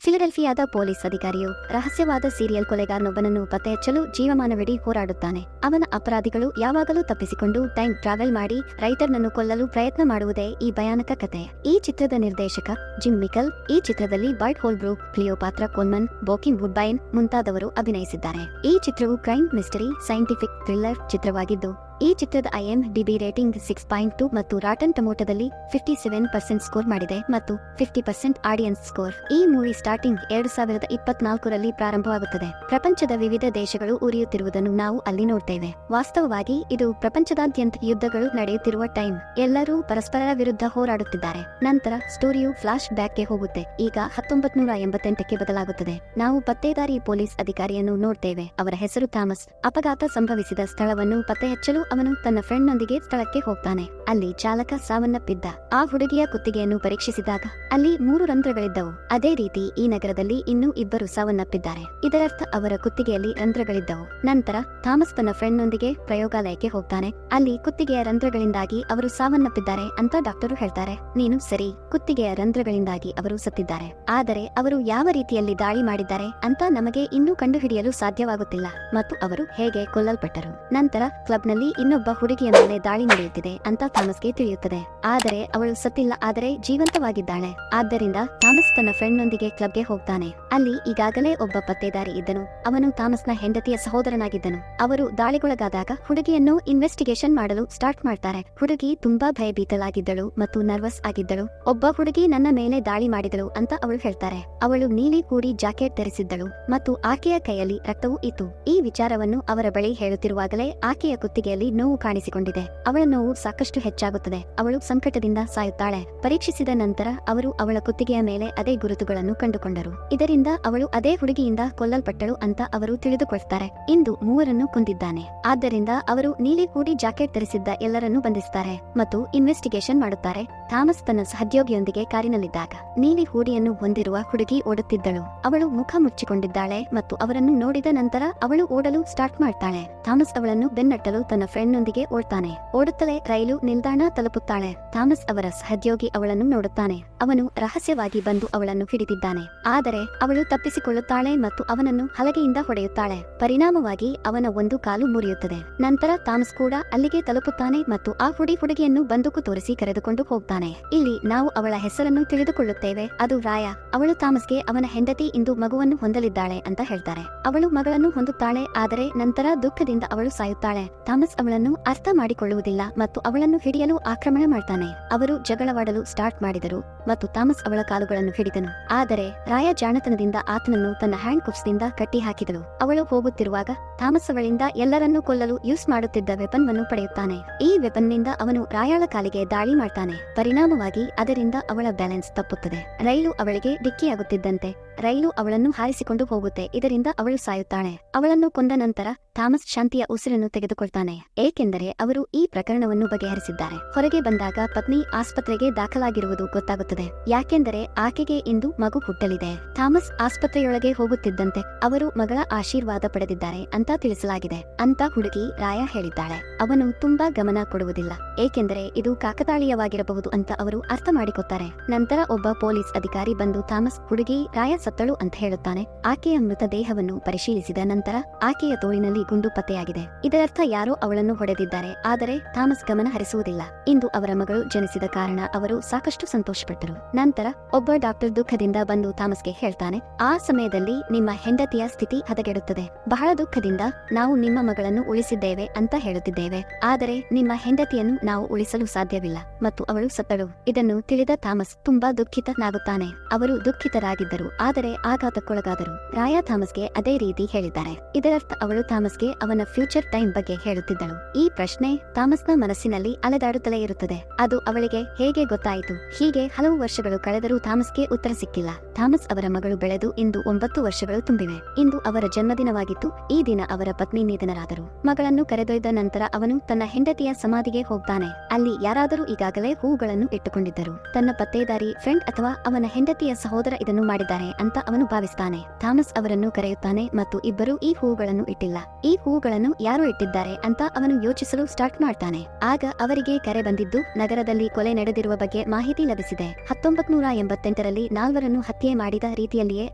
ಫಿಲಡೆಲ್ಫಿಯಾದ police ಅಧಿಕಾರಿಯು ರಹಸ್ಯವಾದ serial ಕೊಲೆಗಾರನೊಬ್ಬನನ್ನು ಪತ್ತೆಹಚ್ಚಲು ಜೀವಮಾನವಿಡೀ ಹೋರಾಡುತ್ತಾನೆ. ಅವನ ಅಪರಾಧಿಗಳು ಯಾವಾಗಲೂ ತಪ್ಪಿಸಿಕೊಂಡು ಟೈಮ್ ಟ್ರಾವೆಲ್ ಮಾಡಿ ರೈಟರ್ನನ್ನು ಕೊಲ್ಲಲು ಪ್ರಯತ್ನ ಮಾಡುವುದೇ ಈ ಭಯಾನಕ ಕಥೆ. ಈ ಚಿತ್ರದ ನಿರ್ದೇಶಕ ಜಿಮ್ ಮಿಕಲ್. ಈ ಚಿತ್ರದಲ್ಲಿ ಬರ್ಟ್ ಹೋಲ್ಬ್ರೂಕ್, ಕ್ಲಿಯೋಪಾತ್ರಾ ಕೋಲ್ಮನ್, ಬೋಕಿನ್ ವುಡ್ಬೈನ್ ಮುಂತಾದವರು ಅಭಿನಯಿಸಿದ್ದಾರೆ. ಈ ಚಿತ್ರವು ಕ್ರೈಮ್, ಮಿಸ್ಟರಿ, ಸೈಂಟಿಫಿಕ್ ಥ್ರಿಲ್ಲರ್ ಚಿತ್ರವಾಗಿದ್ದು ಈ ಚಿತ್ರದ IMDb ರೇಟಿಂಗ್ 6.2 ಮತ್ತು ರಾಟನ್ ಟೊಮೊಟೊದಲ್ಲಿ 57% ಸ್ಕೋರ್ ಮಾಡಿದೆ ಮತ್ತು 50% ಆಡಿಯನ್ಸ್ ಸ್ಕೋರ್. ಈ ಮೂವಿ ಸ್ಟಾರ್ಟಿಂಗ್ 2024ರಲ್ಲಿ ಪ್ರಾರಂಭವಾಗುತ್ತದೆ. ಪ್ರಪಂಚದ ವಿವಿಧ ದೇಶಗಳು ಉರಿಯುತ್ತಿರುವುದನ್ನು ನಾವು ಅಲ್ಲಿ ನೋಡ್ತೇವೆ. ವಾಸ್ತವವಾಗಿ ಇದು ಪ್ರಪಂಚದಾದ್ಯಂತ ಯುದ್ಧಗಳು ನಡೆಯುತ್ತಿರುವ ಟೈಮ್. ಎಲ್ಲರೂ ಪರಸ್ಪರರ ವಿರುದ್ಧ ಹೋರಾಡುತ್ತಿದ್ದಾರೆ. ನಂತರ ಸ್ಟೋರಿಯು ಫ್ಲಾಶ್ ಬ್ಯಾಕ್ಗೆ ಹೋಗುತ್ತೆ. ಈಗ 1988ಕ್ಕೆ ಬದಲಾಗುತ್ತದೆ. ನಾವು ಪತ್ತೇದಾರಿ ಪೊಲೀಸ್ ಅಧಿಕಾರಿಯನ್ನು ನೋಡ್ತೇವೆ. ಅವರ ಹೆಸರು ಥಾಮಸ್. ಅಪಘಾತ ಸಂಭವಿಸಿದ ಸ್ಥಳವನ್ನು ಪತ್ತೆಹಚ್ಚಲು ಅವನು ತನ್ನ ಫ್ರೆಂಡ್ನೊಂದಿಗೆ ಸ್ಥಳಕ್ಕೆ ಹೋಗ್ತಾನೆ. ಅಲ್ಲಿ ಚಾಲಕ ಸಾವನ್ನಪ್ಪಿದ್ದ. ಆ ಹುಡುಗಿಯ ಕುತ್ತಿಗೆಯನ್ನು ಪರೀಕ್ಷಿಸಿದಾಗ ಅಲ್ಲಿ 3 ರಂಧ್ರಗಳಿದ್ದವು. ಅದೇ ರೀತಿ ಈ ನಗರದಲ್ಲಿ ಇನ್ನೂ 2 ಸಾವನ್ನಪ್ಪಿದ್ದಾರೆ. ಇದರರ್ಥ ಅವರ ಕುತ್ತಿಗೆಯಲ್ಲಿ ರಂಧ್ರಗಳಿದ್ದವು. ನಂತರ ಥಾಮಸ್ ತನ್ನ ಫ್ರೆಂಡ್ನೊಂದಿಗೆ ಪ್ರಯೋಗಾಲಯಕ್ಕೆ ಹೋಗ್ತಾನೆ. ಅಲ್ಲಿ ಕುತ್ತಿಗೆಯ ರಂಧ್ರಗಳಿಂದಾಗಿ ಅವರು ಸಾವನ್ನಪ್ಪಿದ್ದಾರೆ ಅಂತ ಡಾಕ್ಟರು ಹೇಳ್ತಾರೆ. ನೀನು ಸರಿ, ಕುತ್ತಿಗೆಯ ರಂಧ್ರಗಳಿಂದಾಗಿ ಅವರು ಸತ್ತಿದ್ದಾರೆ. ಆದರೆ ಅವರು ಯಾವ ರೀತಿಯಲ್ಲಿ ದಾಳಿ ಮಾಡಿದ್ದಾರೆ ಅಂತ ನಮಗೆ ಇನ್ನೂ ಕಂಡುಹಿಡಿಯಲು ಸಾಧ್ಯವಾಗುತ್ತಿಲ್ಲ ಮತ್ತು ಅವರು ಹೇಗೆ ಕೊಲ್ಲಲ್ಪಟ್ಟರು. ನಂತರ ಕ್ಲಬ್ನಲ್ಲಿ ಇನ್ನೊಬ್ಬ ಹುಡುಗಿಯ ಮೇಲೆ ದಾಳಿ ನಡೆಯುತ್ತಿದೆ ಅಂತ ಥಾಮಸ್ಗೆ ತಿಳಿಯುತ್ತದೆ. ಆದರೆ ಅವಳು ಸತ್ತಿಲ್ಲ, ಆದರೆ ಜೀವಂತವಾಗಿದ್ದಾಳೆ. ಆದ್ದರಿಂದ ಥಾಮಸ್ ತನ್ನ ಫ್ರೆಂಡ್ನೊಂದಿಗೆ ಕ್ಲಬ್ಗೆ ಹೋಗ್ತಾನೆ. ಅಲ್ಲಿ ಈಗಾಗಲೇ ಒಬ್ಬ ಪತ್ತೇದಾರಿ ಇದ್ದನು. ಅವನು ಥಾಮಸ್ನ ಹೆಂಡತಿಯ ಸಹೋದರನಾಗಿದ್ದನು. ಅವರು ದಾಳಿಗೊಳಗಾದಾಗ ಹುಡುಗಿಯನ್ನು ಇನ್ವೆಸ್ಟಿಗೇಷನ್ ಮಾಡಲು ಸ್ಟಾರ್ಟ್ ಮಾಡ್ತಾರೆ. ಹುಡುಗಿ ತುಂಬಾ ಭಯಭೀತಳಾಗಿದ್ದಳು ಮತ್ತು ನರ್ವಸ್ ಆಗಿದ್ದಳು. ಒಬ್ಬ ಹುಡುಗಿ ನನ್ನ ಮೇಲೆ ದಾಳಿ ಮಾಡಿದಳು ಅಂತ ಅವಳು ಹೇಳ್ತಾರೆ. ಅವಳು ನೀಲಿ ಕೂಡಿ ಜಾಕೆಟ್ ಧರಿಸಿದ್ದಳು ಮತ್ತು ಆಕೆಯ ಕೈಯಲ್ಲಿ ರಕ್ತವೂ ಇತ್ತು. ಈ ವಿಚಾರವನ್ನು ಅವರ ಬಳಿ ಹೇಳುತ್ತಿರುವಾಗಲೇ ಆಕೆಯ ಕುತ್ತಿಗೆಯಲ್ಲಿ ನೋವು ಕಾಣಿಸಿಕೊಂಡಿದೆ. ಅವಳ ನೋವು ಸಾಕಷ್ಟು ಹೆಚ್ಚಾಗುತ್ತದೆ. ಅವಳು ಸಂಕಟದಿಂದ ಸಾಯುತ್ತಾಳೆ. ಪರೀಕ್ಷಿಸಿದ ನಂತರ ಅವರು ಅವಳ ಕುತ್ತಿಗೆಯ ಮೇಲೆ ಅದೇ ಗುರುತುಗಳನ್ನು ಕಂಡುಕೊಂಡರು. ಇದರಿಂದ ಅವಳು ಅದೇ ಹುಡುಗಿಯಿಂದ ಕೊಲ್ಲಲ್ಪಟ್ಟಳು ಅಂತ ಅವರು ತಿಳಿದುಕೊಳ್ತಾರೆ. ಇಂದು 3ರನ್ನು ಕೊಂದಿದ್ದಾನೆ. ಆದ್ದರಿಂದ ಅವರು ನೀಲಿ ಕೂಡಿ ಜಾಕೆಟ್ ಧರಿಸಿದ್ದ ಎಲ್ಲರನ್ನೂ ಬಂಧಿಸುತ್ತಾರೆ ಮತ್ತು ಇನ್ವೆಸ್ಟಿಗೇಷನ್ ಮಾಡುತ್ತಾರೆ. ಥಾಮಸ್ ತನ್ನ ಸಹೋದ್ಯೋಗಿಯೊಂದಿಗೆ ಕಾರಿನಲ್ಲಿದ್ದಾಗ ನೀಲಿ ಹೂಡಿಯನ್ನು ಹೊಂದಿರುವ ಹುಡುಗಿ ಓಡುತ್ತಿದ್ದಳು. ಅವಳು ಮುಖ ಮುಚ್ಚಿಕೊಂಡಿದ್ದಾಳೆ ಮತ್ತು ಅವರನ್ನು ನೋಡಿದ ನಂತರ ಅವಳು ಓಡಲು ಸ್ಟಾರ್ಟ್ ಮಾಡ್ತಾಳೆ. ಥಾಮಸ್ ಅವಳನ್ನು ಬೆನ್ನಟ್ಟಲು ತನ್ನ ಫ್ರೆಂಡ್ನೊಂದಿಗೆ ಓಡ್ತಾನೆ. ಓಡುತ್ತಲೇ ರೈಲು ನಿಲ್ದಾಣ ತಲುಪುತ್ತಾಳೆ. ಥಾಮಸ್ ಅವರ ಸಹೋದ್ಯೋಗಿ ಅವಳನ್ನು ನೋಡುತ್ತಾನೆ. ಅವನು ರಹಸ್ಯವಾಗಿ ಬಂದು ಅವಳನ್ನು ಹಿಡಿದಿದ್ದಾನೆ. ಆದರೆ ಅವಳು ತಪ್ಪಿಸಿಕೊಳ್ಳುತ್ತಾಳೆ ಮತ್ತು ಅವನನ್ನು ಹಲಗೆಯಿಂದ ಹೊಡೆಯುತ್ತಾಳೆ. ಪರಿಣಾಮವಾಗಿ ಅವನ ಒಂದು ಕಾಲು ಮುರಿಯುತ್ತದೆ. ನಂತರ ಥಾಮಸ್ ಕೂಡ ಅಲ್ಲಿಗೆ ತಲುಪುತ್ತಾನೆ ಮತ್ತು ಆ ಹುಡುಗಿಯನ್ನು ಬಂದೂಕು ತೋರಿಸಿ ಕರೆದುಕೊಂಡು ಹೋಗ್ತಾನೆ. ಇಲ್ಲಿ ನಾವು ಅವಳ ಹೆಸರನ್ನು ತಿಳಿದುಕೊಳ್ಳುತ್ತೇವೆ. ಅದು ರಾಯ. ಅವಳು ಥಾಮಸ್ಗೆ ಅವನ ಹೆಂಡತಿ ಇಂದು ಮಗುವನ್ನು ಹೊಂದಲಿದ್ದಾಳೆ ಅಂತ ಹೇಳ್ತಾರೆ. ಅವಳು ಮಗಳನ್ನು ಹೊಂದುತ್ತಾಳೆ, ಆದರೆ ನಂತರ ದುಃಖದಿಂದ ಅವಳು ಸಾಯುತ್ತಾಳೆ. ಥಾಮಸ್ ಅವಳನ್ನು ಅರ್ಥ ಮಾಡಿಕೊಳ್ಳುವುದಿಲ್ಲ ಮತ್ತು ಅವಳನ್ನು ಹಿಡಿಯಲು ಆಕ್ರಮಣ ಮಾಡ್ತಾನೆ. ಅವರು ಜಗಳವಾಡಲು ಸ್ಟಾರ್ಟ್ ಮಾಡಿದರು ಮತ್ತು ಥಾಮಸ್ ಅವಳ ಕಾಲುಗಳನ್ನು ಹಿಡಿದನು. ಆದರೆ ರಾಯ ಜಾಣತನದಿಂದ ಆತನನ್ನು ತನ್ನ ಹ್ಯಾಂಡ್ ಕುಫ್ಸ್ನಿಂದ ಕಟ್ಟಿ ಹಾಕಿದಳು. ಅವಳು ಹೋಗುತ್ತಿರುವಾಗ ಥಾಮಸ್ ಅವಳಿಂದ ಎಲ್ಲರನ್ನೂ ಕೊಲ್ಲಲು ಯೂಸ್ ಮಾಡುತ್ತಿದ್ದ ವೆಪನ್ ಅನ್ನು ಪಡೆಯುತ್ತಾನೆ. ಈ ವೆಪನ್ ನಿಂದ ಅವನು ರಾಯಾಳ ಕಾಲಿಗೆ ದಾಳಿ ಮಾಡ್ತಾನೆ. ಪರಿಣಾಮವಾಗಿ ಅದರಿಂದ ಅವಳ ಬ್ಯಾಲೆನ್ಸ್ ತಪ್ಪುತ್ತದೆ. ರೈಲು ಅವಳಿಗೆ ಡಿಕ್ಕಿಯಾಗುತ್ತಿದ್ದಂತೆ ರೈಲು ಅವಳನ್ನು ಹಾರಿಸಿಕೊಂಡು ಹೋಗುತ್ತೆ. ಇದರಿಂದ ಅವಳು ಸಾಯುತ್ತಾಳೆ. ಅವಳನ್ನು ಕೊಂದ ನಂತರ ಥಾಮಸ್ ಶಾಂತಿಯ ಉಸಿರನ್ನು ತೆಗೆದುಕೊಳ್ತಾನೆ, ಏಕೆಂದರೆ ಅವರು ಈ ಪ್ರಕರಣವನ್ನು ಬಗೆಹರಿಸಿದ್ದಾರೆ. ಹೊರಗೆ ಬಂದಾಗ ಪತ್ನಿ ಆಸ್ಪತ್ರೆಗೆ ದಾಖಲಾಗಿರುವುದು ಗೊತ್ತಾಗುತ್ತದೆ, ಯಾಕೆಂದರೆ ಆಕೆಗೆ ಇಂದು ಮಗು ಹುಟ್ಟಲಿದೆ. ಥಾಮಸ್ ಆಸ್ಪತ್ರೆಯೊಳಗೆ ಹೋಗುತ್ತಿದ್ದಂತೆ ಅವರು ಮಗಳ ಆಶೀರ್ವಾದ ಪಡೆದಿದ್ದಾರೆ ಅಂತ ತಿಳಿಸಲಾಗಿದೆ ಅಂತ ಹುಡುಗಿ ರಾಯ ಹೇಳಿದ್ದಾಳೆ. ಅವನು ತುಂಬಾ ಗಮನ ಕೊಡುವುದಿಲ್ಲ, ಏಕೆಂದರೆ ಇದು ಕಾಕತಾಳೀಯವಾಗಿರಬಹುದು ಅಂತ ಅವರು ಅರ್ಥ ಮಾಡಿಕೊತಾರೆ. ನಂತರ ಒಬ್ಬ ಪೊಲೀಸ್ ಅಧಿಕಾರಿ ಬಂದು ಥಾಮಸ್ ಹುಡುಗಿ ರಾಯ ಸತ್ತಳು ಅಂತ ಹೇಳುತ್ತಾನೆ. ಆಕೆಯ ಮೃತದೇಹವನ್ನು ಪರಿಶೀಲಿಸಿದ ನಂತರ ಆಕೆಯ ತೋಳಿನಲ್ಲಿ ಗುಂಡು ಪತ್ತೆಯಾಗಿದೆ. ಇದರರ್ಥ ಯಾರೋ ಅವಳನ್ನು ಹೊಡೆದಿದ್ದಾರೆ. ಆದರೆ ಥಾಮಸ್ ಗಮನ ಹರಿಸುವುದಿಲ್ಲ. ಇಂದು ಅವರ ಮಗಳು ಜನಿಸಿದ ಕಾರಣ ಅವರು ಸಾಕಷ್ಟು ಸಂತೋಷಪಟ್ಟರು. ನಂತರ ಒಬ್ಬ ಡಾಕ್ಟರ್ ದುಃಖದಿಂದ ಬಂದು ಥಾಮಸ್ಗೆ ಹೇಳ್ತಾನೆ, ಆ ಸಮಯದಲ್ಲಿ ನಿಮ್ಮ ಹೆಂಡತಿಯ ಸ್ಥಿತಿ ಹದಗೆಡುತ್ತದೆ. ಬಹಳ ದುಃಖದಿಂದ ನಾವು ನಿಮ್ಮ ಮಗಳನ್ನು ಉಳಿಸಿದ್ದೇವೆ ಅಂತ ಹೇಳುತ್ತಿದ್ದೇವೆ, ಆದರೆ ನಿಮ್ಮ ಹೆಂಡತಿಯನ್ನು ನಾವು ಉಳಿಸಲು ಸಾಧ್ಯವಿಲ್ಲ ಮತ್ತು ಅವಳು ಸತ್ತಳು. ಇದನ್ನು ತಿಳಿದ ಥಾಮಸ್ ತುಂಬಾ ದುಃಖಿತನಾಗುತ್ತಾನೆ. ಅವರು ದುಃಖಿತರಾಗಿದ್ದರು, ಆದರೆ ಆಘಾತಕ್ಕೊಳಗಾದರು. ರಾಯ ಥಾಮಸ್ಗೆ ಅದೇ ರೀತಿ ಹೇಳಿದ್ದಾರೆ. ಇದರರ್ಥ ಅವಳು ಥಾಮಸ್ಗೆ ಅವನ ಫ್ಯೂಚರ್ ಟೈಮ್ ಬಗ್ಗೆ ಹೇಳುತ್ತಿದ್ದಳು. ಈ ಪ್ರಶ್ನೆ ಥಾಮಸ್ನ ಮನಸ್ಸಿನಲ್ಲಿ ಅಲೆದಾಡುತ್ತಲೇ ಇರುತ್ತದೆ. ಅದು ಅವಳಿಗೆ ಹೇಗೆ ಗೊತ್ತಾಯಿತು? ಹೀಗೆ ಹಲವು ವರ್ಷಗಳು ಕಳೆದರೂ ಥಾಮಸ್ಗೆ ಉತ್ತರ ಸಿಕ್ಕಿಲ್ಲ. ಥಾಮಸ್ ಅವರ ಮಗಳು ಬೆಳೆದು ಇಂದು 9 ವರ್ಷಗಳು ತುಂಬಿವೆ. ಇಂದು ಅವರ ಜನ್ಮದಿನವಾಗಿತ್ತು. ಈ ದಿನ ಅವರ ಪತ್ನಿ ನಿಧನರಾದರು. ಮಗಳನ್ನು ಕರೆದೊಯ್ದ ನಂತರ ಅವನು ತನ್ನ ಹೆಂಡತಿಯ ಸಮಾಧಿಗೆ ಹೋಗ್ತಾನೆ. ಅಲ್ಲಿ ಯಾರಾದರೂ ಈಗಾಗಲೇ ಹೂಗಳನ್ನು ಇಟ್ಟುಕೊಂಡಿದ್ದರು. ತನ್ನ ಪತ್ತೇದಾರಿ ಫ್ರೆಂಡ್ ಅಥವಾ ಅವನ ಹೆಂಡತಿಯ ಸಹೋದರ ಇದನ್ನು ಮಾಡಿದ್ದಾರೆ ಅಂತ ಅವನು ಭಾವಿಸ್ತಾನೆ. ಥಾಮಸ್ ಅವರನ್ನು ಕರೆಯುತ್ತಾನೆ ಮತ್ತು ಇಬ್ಬರು ಈ ಹೂಗಳನ್ನು ಇಟ್ಟಿಲ್ಲ. ಈ ಹೂಗಳನ್ನು ಯಾರು ಇಟ್ಟಿದ್ದಾರೆ ಅಂತ ಅವನು ಯೋಚಿಸಲು ಸ್ಟಾರ್ಟ್ ಮಾಡ್ತಾನೆ. ಆಗ ಅವರಿಗೆ ಕರೆ ಬಂದಿದ್ದು ನಗರದಲ್ಲಿ ಕೊಲೆ ನಡೆದಿರುವ ಬಗ್ಗೆ ಮಾಹಿತಿ ಲಭಿಸಿದೆ. 1988ರಲ್ಲಿ ನಾಲ್ವರನ್ನು ಹತ್ಯೆ ಮಾಡಿದ ರೀತಿಯಲ್ಲಿಯೇ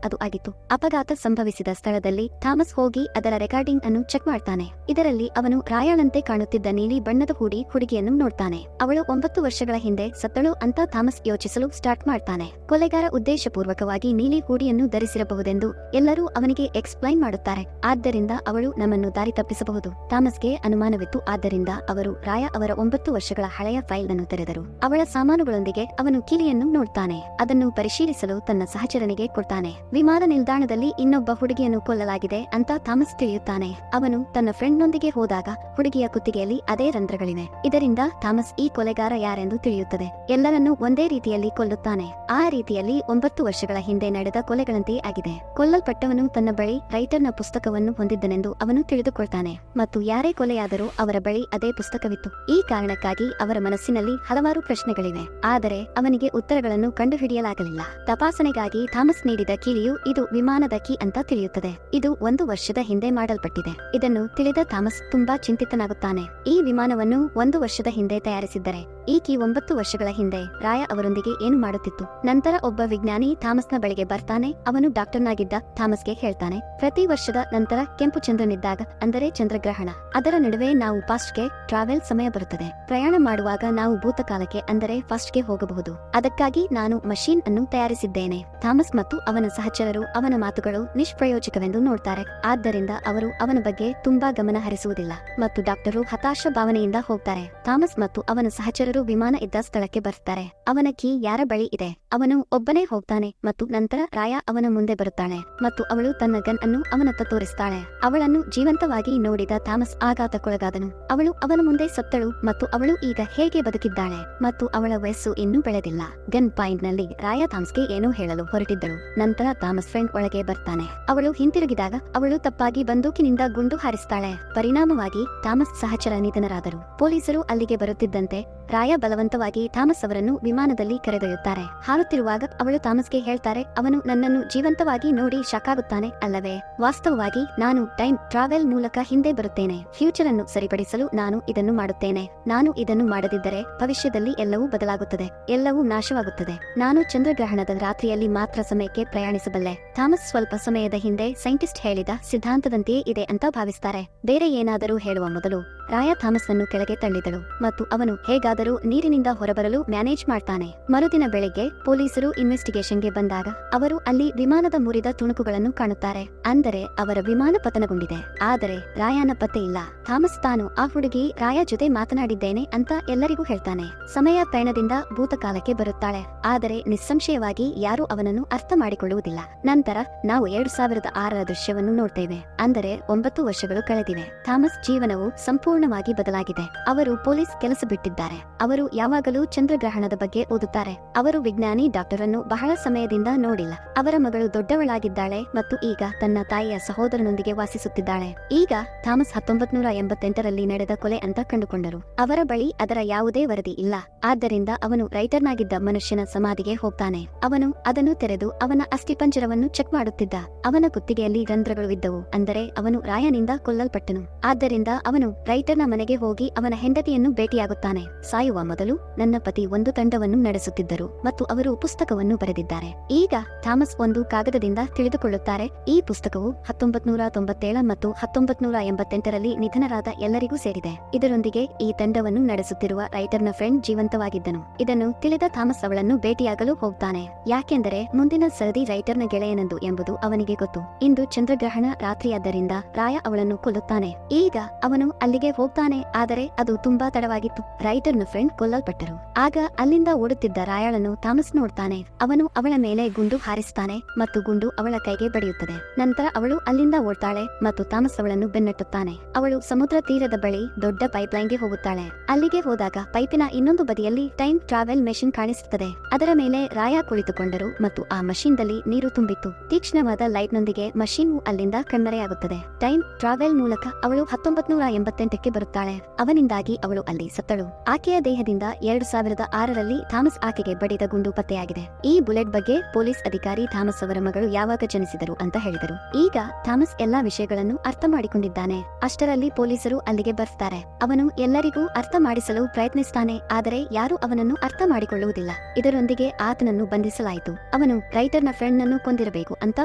ಅದು ಆಗಿತ್ತು. ಅಪಘಾತ ಸಂಭವಿಸಿದ ಸ್ಥಳದಲ್ಲಿ ಥಾಮಸ್ ಹೋಗಿ ಅದರ ರೆಕಾರ್ಡಿಂಗ್ ಅನ್ನು ಚೆಕ್ ಮಾಡ್ತಾನೆ. ಇದರಲ್ಲಿ ಅವನು ರಾಯಾಳಂತೆ ಕಾಣುತ್ತಿದ್ದ ನೀಲಿ ಬಣ್ಣದ ಹುಡುಗಿಯನ್ನು ನೋಡ್ತಾನೆ. ಅವಳು 9 ವರ್ಷಗಳ ಹಿಂದೆ ಸತ್ತಳು ಅಂತ ಥಾಮಸ್ ಯೋಚಿಸಲು ಸ್ಟಾರ್ಟ್ ಮಾಡ್ತಾನೆ. ಕೊಲೆಗಾರ ಉದ್ದೇಶಪೂರ್ವಕವಾಗಿ ನೀಲಿ ಹೂಡಿಯನ್ನು ಧರಿಸಿರಬಹುದೆಂದು ಎಲ್ಲರೂ ಅವನಿಗೆ ಎಕ್ಸ್ಪ್ಲೈನ್ ಮಾಡುತ್ತಾರೆ. ಆದ್ದರಿಂದ ಅವಳು ನಮ್ಮನ್ನು ದಾರಿ ತಪ್ಪಿಸಬಹುದು. ಥಾಮಸ್ಗೆ ಅನುಮಾನವಿತ್ತು. ಆದ್ದರಿಂದ ಅವರು ರಾಯ ಅವರ 9 ವರ್ಷಗಳ ಹಳೆಯ ಫೈಲ್ ಅನ್ನು ತೆರೆದರು. ಅವಳ ಸಾಮಾನುಗಳೊಂದಿಗೆ ಅವನು ಕೀಲಿಯನ್ನು ನೋಡ್ತಾನೆ. ಅದನ್ನು ಪರಿಶೀಲಿಸಲು ತನ್ನ ಸಹಚರನಿಗೆ ಕೊಡ್ತಾನೆ. ವಿಮಾನ ನಿಲ್ದಾಣದಲ್ಲಿ ಇನ್ನೊಬ್ಬ ಹುಡುಗಿಯನ್ನು ಕೊಲ್ಲಲಾಗಿದೆ ಅಂತ ಥಾಮಸ್ ತಿಳಿಯುತ್ತಾನೆ. ಅವನು ತನ್ನ ಫ್ರೆಂಡ್ನೊಂದಿಗೆ ಹೋದಾಗ ಹುಡುಗಿಯ ಕುತ್ತಿಗೆಯಲ್ಲಿ ಅದೇ ರಂಧ್ರಗಳಿವೆ. ಇದರಿಂದ ಥಾಮಸ್ ಈ ಕೊಲೆಗಾರ ಯಾರೆಂದು ತಿಳಿಯುತ್ತದೆ. ಎಲ್ಲರನ್ನೂ ಒಂದೇ ರೀತಿಯಲ್ಲಿ ಕೊಲ್ಲುತ್ತಾನೆ. ಆ ರೀತಿಯಲ್ಲಿ 9 ವರ್ಷಗಳ ಹಿಂದೆ ನಡೆದ ಕೊಲೆಗಳಂತೆಯೇ ಆಗಿದೆ. ಕೊಲ್ಲಲ್ಪಟ್ಟವನು ತನ್ನ ಬಳಿ ರೈಟರ್ನ ಪುಸ್ತಕವನ್ನು ಹೊಂದಿದ್ದನೆಂದು ಅವನು ತಿಳಿದುಕೊಳ್ತಾನೆ ಮತ್ತು ಯಾರೇ ಕೊಲೆಯಾದರೂ ಅವರ ಬಳಿ ಅದೇ ಪುಸ್ತಕವಿತ್ತು. ಈ ಕಾರಣಕ್ಕಾಗಿ ಅವರ ಮನಸ್ಸಿನಲ್ಲಿ ಹಲವಾರು ಪ್ರಶ್ನೆಗಳಿವೆ. ಆದರೆ ಅವನಿಗೆ ಉತ್ತರಗಳನ್ನು ಕಂಡುಹಿಡಿಯಲಾಗಲಿಲ್ಲ. ತಪಾಸಣೆಗಾಗಿ ಥಾಮಸ್ ನೀಡಿದ ಕೀಲಿಯು ಇದು ವಿಮಾನದ ಕೀ ಅಂತ ತಿಳಿಯುತ್ತದೆ. ಇದು 1 ವರ್ಷದ ಹಿಂದೆ ಮಾಡಲ್ಪಟ್ಟಿದೆ. ಇದನ್ನು ತಿಳಿದ ಥಾಮಸ್ ತುಂಬಾ ಚಿಂತಿತನಾಗುತ್ತಾನೆ. ಈ ವಿಮಾನವನ್ನು 1 ವರ್ಷದ ಹಿಂದೆ ತಯಾರಿಸಿದ್ದರೆ ಈ ಕೀ 9 ವರ್ಷಗಳ ಹಿಂದೆ ರಾಯ ಅವರೊಂದಿಗೆ ಏನು ಮಾಡುತ್ತಿತ್ತು? ನಂತರ ಒಬ್ಬ ವಿಜ್ಞಾನಿ ಥಾಮಸ್ನ ಬಳಿಗೆ ಬರ್ತಾನೆ. ಅವನು ಡಾಕ್ಟರ್ನಾಗಿದ್ದ ಥಾಮಸ್ಗೆ ಹೇಳ್ತಾನೆ, ಪ್ರತಿ ವರ್ಷದ ನಂತರ ಕೆಂಪು ಚಂದ್ರನಿದ್ದಾಗ ಅಂದರೆ ಚಂದ್ರಗ್ರಹಣ, ಅದರ ನಡುವೆ ನಾವು ಪಾಸ್ಟ್ಗೆ ಟ್ರಾವೆಲ್ ಸಮಯ ಬರುತ್ತದೆ. ಪ್ರಯಾಣ ಮಾಡುವಾಗ ನಾವು ಭೂತಕಾಲಕ್ಕೆ ಅಂದರೆ ಫಾಸ್ಟ್ಗೆ ಹೋಗಬಹುದು. ಅದಕ್ಕಾಗಿ ನಾನು ಮಷೀನ್ ಅನ್ನು ತಯಾರಿಸಿದ್ದೇನೆ. ಥಾಮಸ್ ಮತ್ತು ಅವನ ಸಹಚರರು ಅವನ ಮಾತುಗಳು ನಿಷ್ಪ್ರಯೋಜಕವೆಂದು ನೋಡ್ತಾರೆ. ಆದ್ದರಿಂದ ಅವರು ಅವನ ಬಗ್ಗೆ ತುಂಬಾ ಗಮನ ಹರಿಸುವುದಿಲ್ಲ ಮತ್ತು ಡಾಕ್ಟರು ಹತಾಶ ಭಾವನೆಯಿಂದ ಹೋಗ್ತಾರೆ. ಥಾಮಸ್ ಮತ್ತು ಅವನ ಸಹಚರರು ವಿಮಾನ ಇದ್ದ ಸ್ಥಳಕ್ಕೆ ಬರ್ತಾರೆ. ಅವನ ಕೀ ಯಾರ ಬಳಿ ಇದೆ? ಅವನು ಒಬ್ಬನೇ ಹೋಗ್ತಾನೆ ಮತ್ತು ನಂತರ ರಾಯ ಅವನ ಮುಂದೆ ಬರುತ್ತಾಳೆ ಮತ್ತು ಅವಳು ತನ್ನ ಗನ್ ಅನ್ನು ಅವನತ್ತ ತೋರಿಸ್ತಾಳೆ. ಅವಳನ್ನು ಜೀವಂತವಾಗಿ ನೋಡಿದ ಥಾಮಸ್ ಆಘಾತಕ್ಕೊಳಗಾದನು. ಅವಳು ಅವನ ಮುಂದೆ ಸತ್ತಳು ಮತ್ತು ಅವಳು ಈಗ ಹೇಗೆ ಬದುಕಿದ್ದಾಳೆ ಮತ್ತು ಅವಳ ವಯಸ್ಸು ಇನ್ನೂ ಬೆಳೆದಿಲ್ಲ. ಗನ್ ಪಾಯಿಂಟ್ ನಲ್ಲಿ ರಾಯ ಥಾಮಸ್ಗೆ ಏನೋ ಹೇಳಲು ಹೊರಟಿದ್ದಳು. ನಂತರ ಥಾಮಸ್ ಫ್ರೆಂಡ್ ಒಳಗೆ ಬರ್ತಾನೆ. ಅವಳು ಹಿಂತಿರುಗಿದಾಗ ಅವಳು ತಪ್ಪಾಗಿ ಬಂದೂಕಿನಿಂದ ಗುಂಡು ಹಾರಿಸ್ತಾಳೆ. ಪರಿಣಾಮವಾಗಿ ಥಾಮಸ್ ಸಹಚರ ನಿಧನರಾದರು. ಪೊಲೀಸರು ಅಲ್ಲಿಗೆ ಬರುತ್ತಿದ್ದಂತೆ ರಾಯ ಬಲವಂತವಾಗಿ ಥಾಮಸ್ ಅವರನ್ನು ವಿಮಾನದಲ್ಲಿ ಕರೆದೊಯ್ಯುತ್ತಾರೆ. ಹಾರುತ್ತಿರುವಾಗ ಅವಳು ಥಾಮಸ್ಗೆ ಹೇಳ್ತಾರೆ, ಅವನು ನನ್ನನ್ನು ಜೀವಂತವಾಗಿ ನೋಡಿ ಶಾಕ್ ಆಗುತ್ತಾನೆ ಅಲ್ಲವೇ? ವಾಸ್ತವವಾಗಿ ನಾನು ಟೈಮ್ ಟ್ರಾವೆಲ್ ಮೂಲಕ ಹಿಂದೆ ಬರುತ್ತೇನೆ. ಫ್ಯೂಚರ್ ಅನ್ನು ಸರಿಪಡಿಸಲು ನಾನು ಇದನ್ನು ಮಾಡುತ್ತೇನೆ. ನಾನು ಇದನ್ನು ಮಾಡದಿದ್ದರೆ ಭವಿಷ್ಯದಲ್ಲಿ ಎಲ್ಲವೂ ಬದಲಾಗುತ್ತದೆ, ಎಲ್ಲವೂ ನಾಶವಾಗುತ್ತದೆ. ನಾನು ಚಂದ್ರಗ್ರಹಣದ ರಾತ್ರಿಯಲ್ಲಿ ಮಾತ್ರ ಸಮಯಕ್ಕೆ ಪ್ರಯಾಣಿಸಬಲ್ಲೆ. ಥಾಮಸ್ ಸ್ವಲ್ಪ ಸಮಯದ ಹಿಂದೆ ಸೈಂಟಿಸ್ಟ್ ಹೇಳಿದ ಸಿದ್ಧಾಂತದಂತೆಯೇ ಇದೆ ಅಂತ ಭಾವಿಸ್ತಾರೆ. ಬೇರೆ ಏನಾದರೂ ಹೇಳುವ ಮೊದಲು ರಾಯ ಥಾಮಸ್ ಅನ್ನು ಕೆಳಗೆ ತಳ್ಳಿದಳು ಮತ್ತು ಅವನು ಹೇಗಾದರೂ ನೀರಿನಿಂದ ಹೊರಬರಲು ಮ್ಯಾನೇಜ್ ಮಾಡ್ತಾನೆ. ಮರುದಿನ ಬೆಳಿಗ್ಗೆ ಪೊಲೀಸರು ಇನ್ವೆಸ್ಟಿಗೇಷನ್ಗೆ ಬಂದಾಗ ಅವರು ಅಲ್ಲಿ ವಿಮಾನದ ಮುರಿದ ತುಣುಕುಗಳನ್ನು ಕಾಣುತ್ತಾರೆ. ಅಂದರೆ ಅವರ ವಿಮಾನ ಪತನಗೊಂಡಿದೆ. ಆದರೆ ರಾಯನ ಪತ್ತೆ ಇಲ್ಲ. ಥಾಮಸ್ ತಾನು ಆ ಹುಡುಗಿ ರಾಯ ಜೊತೆ ಮಾತನಾಡಿದ್ದೇನೆ ಅಂತ ಎಲ್ಲರಿಗೂ ಹೇಳ್ತಾನೆ. ಸಮಯ ಪ್ರಯಾಣದಿಂದ ಭೂತಕಾಲಕ್ಕೆ ಬರುತ್ತಾಳೆ. ಆದರೆ ನಿಸ್ಸಂಶಯವಾಗಿ ಯಾರೂ ಅವನನ್ನು ಅರ್ಥ ಮಾಡಿಕೊಳ್ಳುವುದಿಲ್ಲ. ನಂತರ ನಾವು 2006ರ ದೃಶ್ಯವನ್ನು ನೋಡ್ತೇವೆ. ಅಂದರೆ 9 ವರ್ಷಗಳು ಕಳೆದಿವೆ. ಥಾಮಸ್ ಜೀವನವು ಸಂಪೂರ್ಣವಾಗಿ ಬದಲಾಗಿದೆ. ಅವರು ಪೊಲೀಸ್ ಕೆಲಸ ಬಿಟ್ಟಿದ್ದಾರೆ. ಅವರು ಯಾವಾಗಲೂ ಚಂದ್ರಗ್ರಹಣದ ಬಗ್ಗೆ ಓದುತ್ತಾರೆ. ಅವರು ವಿಜ್ಞಾನಿ ಡಾಕ್ಟರ್ ಅನ್ನು ಬಹಳ ಸಮಯದಿಂದ ನೋಡಿಲ್ಲ. ಅವರ ಮಗಳು ದೊಡ್ಡವಳಾಗಿದ್ದಾಳೆ ಮತ್ತು ಈಗ ತನ್ನ ತಾಯಿಯ ಸಹೋದರನೊಂದಿಗೆ ವಾಸಿಸುತ್ತಿದ್ದಾಳೆ. ಈಗ ಥಾಮಸ್ 1988ರಲ್ಲಿ ನಡೆದ ಕೊಲೆ ಅಂತ ಕಂಡುಕೊಂಡರು. ಅವರ ಬಳಿ ಅದರ ಯಾವುದೇ ವರದಿ ಇಲ್ಲ. ಆದ್ದರಿಂದ ಅವನು ರೈಟರ್ನಾಗಿದ್ದ ಮನುಷ್ಯನ ಸಮಾಧಿಗೆ ಹೋಗ್ತಾನೆ. ಅವನು ಅದನ್ನು ತೆರೆದು ಅವನ ಅಸ್ಥಿಪಂಜರವನ್ನು ಚೆಕ್ ಮಾಡುತ್ತಿದ್ದ. ಅವನ ಕುತ್ತಿಗೆಯಲ್ಲಿ ರಂಧ್ರಗಳು ಇದ್ದವು. ಅಂದರೆ ಅವನು ರಾಯನಿಂದ ಕೊಲ್ಲಲ್ಪಟ್ಟನು. ಆದ್ದರಿಂದ ಅವನು ರೈಟರ್ನ ಮನೆಗೆ ಹೋಗಿ ಅವನ ಹೆಂಡತಿಯನ್ನು ಭೇಟಿಯಾಗುತ್ತಾನೆ. ಸಾಯುವ ಮೊದಲು ನನ್ನ ಪತಿ ಒಂದು ತಂಡವನ್ನು ನಡೆಸುತ್ತಿದ್ದರು ಮತ್ತು ಅವರು ಪುಸ್ತಕವನ್ನು ಬರೆದಿದ್ದಾರೆ. ಈಗ ಥಾಮಸ್ ಒಂದು ಕಾಗದದಿಂದ ತಿಳಿದುಕೊಳ್ಳುತ್ತಾರೆ, ಈ ಪುಸ್ತಕವು 1997 ಮತ್ತು 1988ರಲ್ಲಿ ನಿಧನರಾದ ಎಲ್ಲರಿಗೂ ಸೇರಿದೆ. ಇದರೊಂದಿಗೆ ಈ ತಂಡವನ್ನು ನಡೆಸುತ್ತಿರುವ ರೈಟರ್ನ ಫ್ರೆಂಡ್ ಜೀವಂತವಾಗಿದ್ದನು. ಇದನ್ನು ತಿಳಿದ ಥಾಮಸ್ ಅವಳನ್ನು ಭೇಟಿಯಾಗಲು ಹೋಗ್ತಾನೆ. ಯಾಕೆಂದರೆ ಮುಂದಿನ ಸರದಿ ರೈಟರ್ನ ಗೆಳೆಯನಂದು ಎಂಬುದು ಅವನಿಗೆ ಗೊತ್ತು. ಇಂದು ಚಂದ್ರಗ್ರಹಣ ರಾತ್ರಿಯಾದ್ದರಿಂದ ರಾಯ ಅವಳನ್ನು ಕೊಲ್ಲುತ್ತಾನೆ. ಈಗ ಅವನು ಅಲ್ಲಿಗೆ ಹೋಗ್ತಾನೆ. ಆದರೆ ಅದು ತುಂಬಾ ತಡವಾಗಿತ್ತು. ರೈಟರ್ನ ಫ್ರೆಂಡ್ ಕೊಲ್ಲಲ್ಪಟ್ಟರು. ಆಗ ಅಲ್ಲಿಂದ ಓಡುತ್ತಿದ್ದ ರಾಯಳನ್ನು ಥಾಮಸ್ ನೋಡ್ತಾನೆ. ಅವನು ಅವಳ ಮೇಲೆ ಗುಂಡು ಹಾರಿಸ್ತಾನೆ ಮತ್ತು ಗುಂಡು ಅವಳ ಕೈಗೆ ಬಡಿಯುತ್ತದೆ. ನಂತರ ಅವಳು ಅಲ್ಲಿಂದ ಓಡ್ತಾಳೆ ಮತ್ತು ಥಾಮಸ್ ಅವಳನ್ನು ಬೆನ್ನಟ್ಟುತ್ತಾನೆ. ಅವಳು ಸಮುದ್ರ ತೀರದ ಬಳಿ ದೊಡ್ಡ ಪೈಪ್ಲೈನ್ಗೆ ಹೋಗುತ್ತಾಳೆ. ಅಲ್ಲಿಗೆ ಹೋದಾಗ ಪೈಪಿನ ಇನ್ನೊಂದು ಬದಿಯಲ್ಲಿ ಟೈಮ್ ಟ್ರಾವೆಲ್ ಮೆಷಿನ್ ಕಾಣಿಸುತ್ತದೆ. ಅದರ ಮೇಲೆ ರಾಯ ಕುಳಿತುಕೊಂಡರು ಮತ್ತು ಆ ಮಷೀನ್ದಲ್ಲಿ ನೀರು ತುಂಬಿತ್ತು. ತೀಕ್ಷ್ಣವಾದ ಲೈಟ್ನೊಂದಿಗೆ ಮಷೀನ್ ಅಲ್ಲಿಂದ ಕಣ್ಮರೆಯಾಗುತ್ತದೆ. ಟೈಮ್ ಟ್ರಾವೆಲ್ ಮೂಲಕ ಅವಳು 1988 ದೇಶಕ್ಕೆ ಬರುತ್ತಾಳೆ. ಅವನಿಂದಾಗಿ ಅವಳು ಅಲ್ಲಿ ಸತ್ತಳು. ಆಕೆಯ ದೇಹದಿಂದ 2006ರಲ್ಲಿ ಥಾಮಸ್ ಆಕೆಗೆ ಬಡಿದ ಗುಂಡು ಪತ್ತೆಯಾಗಿದೆ. ಈ ಬುಲೆಟ್ ಬಗ್ಗೆ ಪೊಲೀಸ್ ಅಧಿಕಾರಿ ಥಾಮಸ್ ಅವರ ಮಗಳು ಯಾವಾಗ ಜನಿಸಿದರು ಅಂತ ಹೇಳಿದರು. ಈಗ ಥಾಮಸ್ ಎಲ್ಲಾ ವಿಷಯಗಳನ್ನು ಅರ್ಥ ಮಾಡಿಕೊಂಡಿದ್ದಾನೆ. ಅಷ್ಟರಲ್ಲಿ ಪೊಲೀಸರು ಅಲ್ಲಿಗೆ ಬರ್ತಾರೆ. ಅವನು ಎಲ್ಲರಿಗೂ ಅರ್ಥ ಮಾಡಿಸಲು ಪ್ರಯತ್ನಿಸ್ತಾನೆ, ಆದರೆ ಯಾರು ಅವನನ್ನು ಅರ್ಥ ಮಾಡಿಕೊಳ್ಳುವುದಿಲ್ಲ. ಇದರೊಂದಿಗೆ ಆತನನ್ನು ಬಂಧಿಸಲಾಯಿತು. ಅವನು ರೈಟರ್ನ ಫ್ರೆಂಡ್ ನನ್ನು ಕೊಂದಿರಬೇಕು ಅಂತ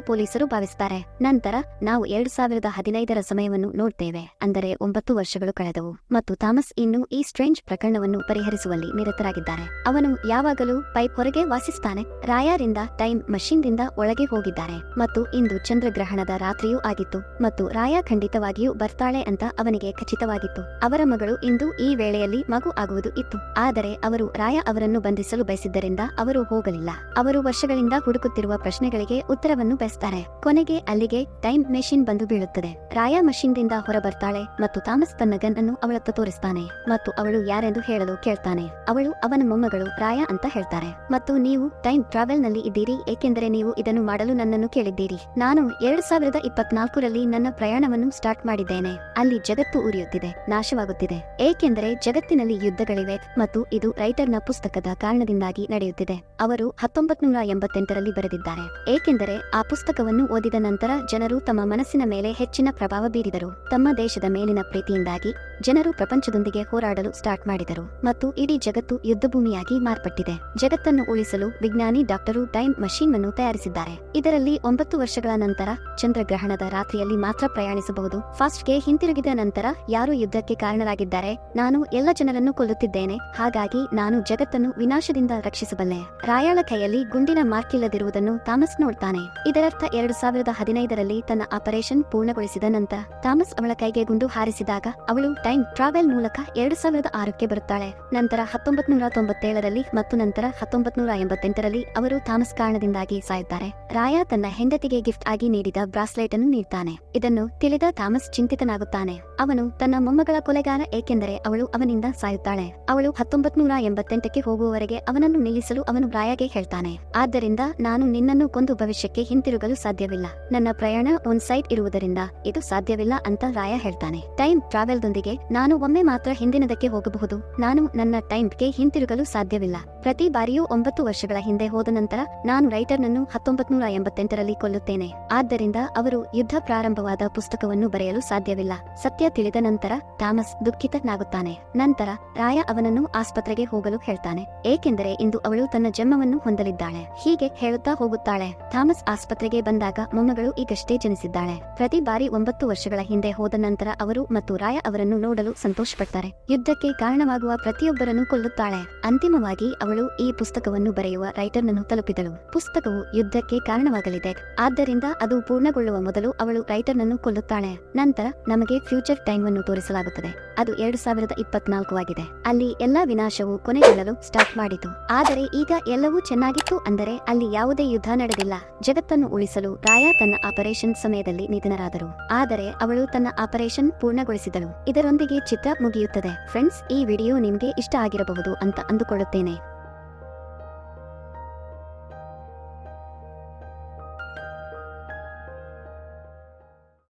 ಪೊಲೀಸರು ಭಾವಿಸುತ್ತಾರೆ. ನಂತರ ನಾವು 2015ರ ಸಮಯವನ್ನು ನೋಡ್ತೇವೆ. ಅಂದರೆ 9 ವರ್ಷಗಳು ಕಳೆದವು ಮತ್ತು ಥಾಮಸ್ ಇನ್ನೂ ಈ ಸ್ಟ್ರೇಂಜ್ ಪ್ರಕರಣವನ್ನು ಪರಿಹರಿಸುವಲ್ಲಿ ನಿರತರಾಗಿದ್ದಾರೆ. ಅವನು ಯಾವಾಗಲೂ ಪೈಪ್ ಹೊರಗೆ ವಾಸಿಸ್ತಾನೆ. ರಾಯಾರಿಂದ ಟೈಮ್ ಮಷೀನ್ದಿಂದ ಒಳಗೆ ಹೋಗಿದ್ದಾರೆ ಮತ್ತು ಇಂದು ಚಂದ್ರಗ್ರಹಣದ ರಾತ್ರಿಯೂ ಆಗಿತ್ತು ಮತ್ತು ರಾಯಾ ಖಂಡಿತವಾಗಿಯೂ ಬರ್ತಾಳೆ ಅಂತ ಅವನಿಗೆ ಖಚಿತವಾಗಿತ್ತು. ಅವರ ಮಗಳು ಇಂದು ಈ ವೇಳೆಯಲ್ಲಿ ಮಗು ಆಗುವುದು ಇತ್ತು. ಆದರೆ ಅವರು ರಾಯಾ ಅವರನ್ನು ಬಂಧಿಸಲು ಬಯಸಿದ್ದರಿಂದ ಅವರು ಹೋಗಲಿಲ್ಲ. ಅವರು ವರ್ಷಗಳಿಂದ ಹುಡುಕುತ್ತಿರುವ ಪ್ರಶ್ನೆಗಳಿಗೆ ಉತ್ತರವನ್ನು ಬಯಸ್ತಾರೆ. ಕೊನೆಗೆ ಅಲ್ಲಿಗೆ ಟೈಮ್ ಮೆಷಿನ್ ಬಂದು ಬೀಳುತ್ತದೆ. ರಾಯಾ ಮಷೀನ್ದಿಂದ ಹೊರ ಬರ್ತಾಳೆ ಮತ್ತು ಥಾಮಸ್ ತನ್ನ ಗನ್ ಅನ್ನು ಅವಳತ್ತ ತೋರಿಸ್ತಾನೆ ಮತ್ತು ಅವಳು ಯಾರೆಂದು ಹೇಳಲು ಕೇಳ್ತಾನೆ. ಅವಳು ಅವನ ಮೊಮ್ಮಗಳು ರಾಯಾ ಅಂತ ಹೇಳ್ತಾರೆ. ಮತ್ತು ನೀವು ಟೈಮ್ ಟ್ರಾವೆಲ್ ನಲ್ಲಿ ಇದ್ದೀರಿ ಏಕೆಂದರೆ ನೀವು ಇದನ್ನು ಮಾಡಲು ನನ್ನನ್ನು ಕೇಳಿದ್ದೀರಿ. ನಾನು 2024ರಲ್ಲಿ ನನ್ನ ಪ್ರಯಾಣವನ್ನು ಸ್ಟಾರ್ಟ್ ಮಾಡಿದ್ದೇನೆ. ಅಲ್ಲಿ ಜಗತ್ತು ಉರಿಯುತ್ತಿದೆ, ನಾಶವಾಗುತ್ತಿದೆ, ಏಕೆಂದರೆ ಜಗತ್ತಿನಲ್ಲಿ ಯುದ್ಧಗಳಿವೆ ಮತ್ತು ಇದು ರೈಟರ್ನ ಪುಸ್ತಕದ ಕಾರಣದಿಂದಾಗಿ ನಡೆಯುತ್ತಿದೆ. ಅವರು 1988ರಲ್ಲಿ ಬರೆದಿದ್ದಾರೆ, ಏಕೆಂದರೆ ಆ ಪುಸ್ತಕವನ್ನು ಓದಿದ ನಂತರ ಜನರು ತಮ್ಮ ಮನಸ್ಸಿನ ಮೇಲೆ ಹೆಚ್ಚಿನ ಪ್ರಭಾವ ಬೀರಿದರು. ತಮ್ಮ ದೇಶದ ಮೇಲಿನ ಪ್ರೀತಿಯಿಂದಾಗಿ ಜನರು ಪ್ರಪಂಚದೊಂದಿಗೆ ಹೋರಾಡಲು ಸ್ಟಾರ್ಟ್ ಮಾಡಿದರು ಮತ್ತು ಇಡೀ ಜಗತ್ತು ಯುದ್ಧಭೂಮಿಯಾಗಿ ಮಾರ್ಪಟ್ಟಿದೆ. ಜಗತ್ತನ್ನು ಉಳಿಸಲು ವಿಜ್ಞಾನಿ ಡಾಕ್ಟರು ಟೈಮ್ ಮಷೀನ್ ಅನ್ನು ತಯಾರಿಸಿದ್ದಾರೆ. ಇದರಲ್ಲಿ 9 ವರ್ಷಗಳ ನಂತರ ಚಂದ್ರಗ್ರಹಣದ ರಾತ್ರಿಯಲ್ಲಿ ಮಾತ್ರ ಪ್ರಯಾಣಿಸಬಹುದು. ಫಾಸ್ಟ್ಗೆ ಹಿಂತಿರುಗಿದ ನಂತರ ಯಾರು ಯುದ್ಧಕ್ಕೆ ಕಾರಣರಾಗಿದ್ದಾರೆ, ನಾನು ಎಲ್ಲ ಜನರನ್ನು ಕೊಲ್ಲುತ್ತಿದ್ದೇನೆ, ಹಾಗಾಗಿ ನಾನು ಜಗತ್ತನ್ನು ವಿನಾಶದಿಂದ ರಕ್ಷಿಸಬಲ್ಲೆ. ರಾಯಾಳ ಕೈಯಲ್ಲಿ ಗುಂಡಿನ ಮಾರ್ಕ್ ಇಲ್ಲದಿರುವುದನ್ನು ಥಾಮಸ್ ನೋಡ್ತಾನೆ. ಇದರರ್ಥ 2015ರಲ್ಲಿ ತನ್ನ ಆಪರೇಷನ್ ಪೂರ್ಣಗೊಳಿಸಿದ ನಂತರ ಥಾಮಸ್ ಅವಳ ಕೈಗೆ ಗುಂಡು ಹಾರಿಸಿದಾಗ ಅವಳು ಟೈಮ್ ಟ್ರಾವೆಲ್ ಮೂಲಕ 2006ಕ್ಕೆ ಬರುತ್ತಾಳೆ. ನಂತರ 1997ರಲ್ಲಿ ಮತ್ತು ನಂತರ 1988ರಲ್ಲಿ ಅವರು ಥಾಮಸ್ ಕಾರಣದಿಂದಾಗಿ ಸಾಯುತ್ತಾರೆ. ರಾಯಾ ತನ್ನ ಹೆಂಡತಿಗೆ ಗಿಫ್ಟ್ ಆಗಿ ನೀಡಿದ ಬ್ರಾಸ್ಲೆಟ್ ಅನ್ನು ನೀಡ್ತಾನೆ. ಇದನ್ನು ತಿಳಿದ ಥಾಮಸ್ ಚಿಂತಿತನಾಗುತ್ತಾನೆ. ಅವನು ತನ್ನ ಮೊಮ್ಮಗಳ ಕೊಲೆಗಾರ, ಏಕೆಂದರೆ ಅವಳು ಅವನಿಂದ ಸಾಯುತ್ತಾಳೆ. ಅವಳು 1988ಕ್ಕೆ ಹೋಗುವವರೆಗೆ ಅವನನ್ನು ನಿಲ್ಲಿಸಲು ಅವನು ರಾಯಾಗೆ ಹೇಳ್ತಾನೆ. ಆದ್ದರಿಂದ ನಾನು ನಿನ್ನನ್ನು ಕೊಂದು ಭವಿಷ್ಯಕ್ಕೆ ಹಿಂತಿರುಗಲು ಸಾಧ್ಯವಿಲ್ಲ. ನನ್ನ ಪ್ರಯಾಣ ಒನ್ ಸೈಡ್ ಇರುವುದರಿಂದ ಇದು ಸಾಧ್ಯವಿಲ್ಲ ಅಂತ ರಾಯಾ ಹೇಳ್ತಾನೆ. ಟೈಮ್ ಟ್ರಾವೆಲ್ ದೊಂದಿಗೆ ನಾನು ಒಮ್ಮೆ ಮಾತ್ರ ಹಿಂದಿನದಕ್ಕೆ ಹೋಗಬಹುದು. ನಾನು ನನ್ನ ಟೈಮ್ಗೆ ಹಿಂತಿರುಗಲು ಸಾಧ್ಯವಿಲ್ಲ. ಪ್ರತಿ ಬಾರಿಯೂ 9 ವರ್ಷಗಳ ಹಿಂದೆ ಹೋದ ನಂತರ ನಾನು ರೈಟರ್ನನ್ನು 1988ರಲ್ಲಿ ಕೊಲ್ಲುತ್ತೇನೆ. ಆದ್ದರಿಂದ ಅವರು ಯುದ್ಧ ಪ್ರಾರಂಭವಾದ ಪುಸ್ತಕವನ್ನು ಬರೆಯಲು ಸಾಧ್ಯವಿಲ್ಲ. ಸತ್ಯ ತಿಳಿದ ನಂತರ ಥಾಮಸ್ ದುಃಖಿತನಾಗುತ್ತಾನೆ. ನಂತರ ರಾಯಾ ಅವನನ್ನು ಆಸ್ಪತ್ರೆಗೆ ಹೋಗಲು ಹೇಳ್ತಾನೆ, ಏಕೆಂದರೆ ಇಂದು ಅವಳು ತನ್ನ ಜನ್ಮವನ್ನು ಹೊಂದಲಿದ್ದಾಳೆ. ಹೀಗೆ ಹೇಳುತ್ತಾ ಹೋಗುತ್ತಾಳೆ. ಥಾಮಸ್ ಆಸ್ಪತ್ರೆಗೆ ಬಂದಾಗ ಮೊಮ್ಮಗಳು ಈಗಷ್ಟೇ ಜನಿಸಿದ್ದಾಳೆ. ಪ್ರತಿ ಬಾರಿ 9 ವರ್ಷಗಳ ಹಿಂದೆ ಹೋದ ನಂತರ ಅವರು ಮತ್ತು ರಾಯಾ ಅವರನ್ನು ನೋಡಲು ಸಂತೋಷಪಡ್ತಾರೆ. ಯುದ್ಧಕ್ಕೆ ಕಾರಣವಾಗುವ ಪ್ರತಿಯೊಬ್ಬರನ್ನು ಕೊಲ್ಲುತ್ತಾಳೆ. ಅಂತಿಮವಾಗಿ ಅವಳು ಈ ಪುಸ್ತಕವನ್ನು ಬರೆಯುವ ರೈಟರ್ನನ್ನು ತಲುಪಿದಳು. ಪುಸ್ತಕವು ಯುದ್ಧಕ್ಕೆ ಕಾರಣವಾಗಲಿದೆ, ಆದ್ದರಿಂದ ಅದು ಪೂರ್ಣಗೊಳ್ಳುವ ಮೊದಲು ಅವಳು ರೈಟರ್ನನ್ನು ಕೊಲ್ಲುತ್ತಾಳೆ. ನಂತರ ನಮಗೆ ಫ್ಯೂಚರ್ ಟೈಮ್ ಅನ್ನು ತೋರಿಸಲಾಗುತ್ತದೆ. ಅದು 2024 ಆಗಿದೆ. ಅಲ್ಲಿ ಎಲ್ಲಾ ವಿನಾಶವು ಕೊನೆಗೊಳ್ಳಲು ಸ್ಟಾರ್ಟ್ ಮಾಡಿತು. ಆದರೆ ಈಗ ಎಲ್ಲವೂ ಚೆನ್ನಾಗಿತ್ತು, ಅಂದರೆ ಅಲ್ಲಿ ಯಾವುದೇ ಯುದ್ಧ ನಡೆದಿಲ್ಲ. ಜಗತ್ತನ್ನು ಉಳಿಸಲು ರಾಯಾ ತನ್ನ ಆಪರೇಷನ್ ಸಮಯದಲ್ಲಿ ನಿಧನರಾದರು, ಆದರೆ ಅವಳು ತನ್ನ ಆಪರೇಷನ್ ಪೂರ್ಣಗೊಳಿಸಿದಳು. ಇದರೊಂದಿಗೆ ಚಿತ್ರ ಮುಗಿಯುತ್ತದೆ. ಫ್ರೆಂಡ್ಸ್, ಈ ವಿಡಿಯೋ ನಿಮಗೆ ಇಷ್ಟ ಆಗಿರಬಹುದು ಅಂತ ಅಂದುಕೊಳ್ಳುತ್ತೇನೆ.